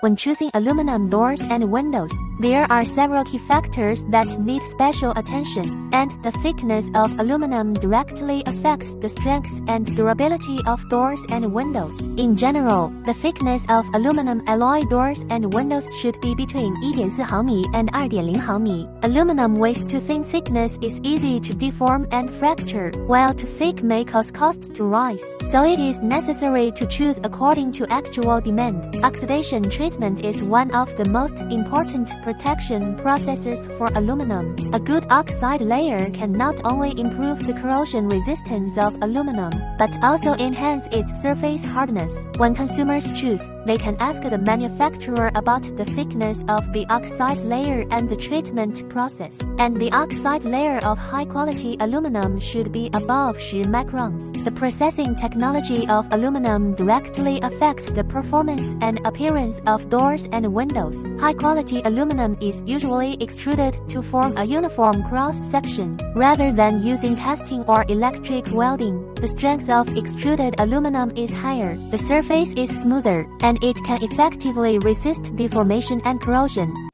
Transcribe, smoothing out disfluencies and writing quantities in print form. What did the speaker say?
When choosing aluminum doors and windows, there are several key factors that need special attention, and the thickness of aluminum directly affects the strength and durability of doors and windows. In general, the thickness of aluminum alloy doors and windows should be between 1.4 毫米 and 2.0 毫米. Aluminum with too thin thickness is easy to deform and fracture, while too thick may cause costs to rise. So it is necessary to choose according to actual demand. Oxidation treatment is one of the most important protection processes for aluminum. A good oxide layer can not only improve the corrosion resistance of aluminum, but also enhance its surface hardness. When consumers choose, they can ask the manufacturer about the thickness of the oxide layer and the treatment process. And the oxide layer of high-quality aluminum should be above 10 microns. The processing technology of aluminum directly affects the performance and appearance of doors and windows. High-quality aluminum is usually extruded to form a uniform cross-section, rather than using casting or electric welding. The strength of extruded aluminum is higher, the surface is smoother, and it can effectively resist deformation and corrosion.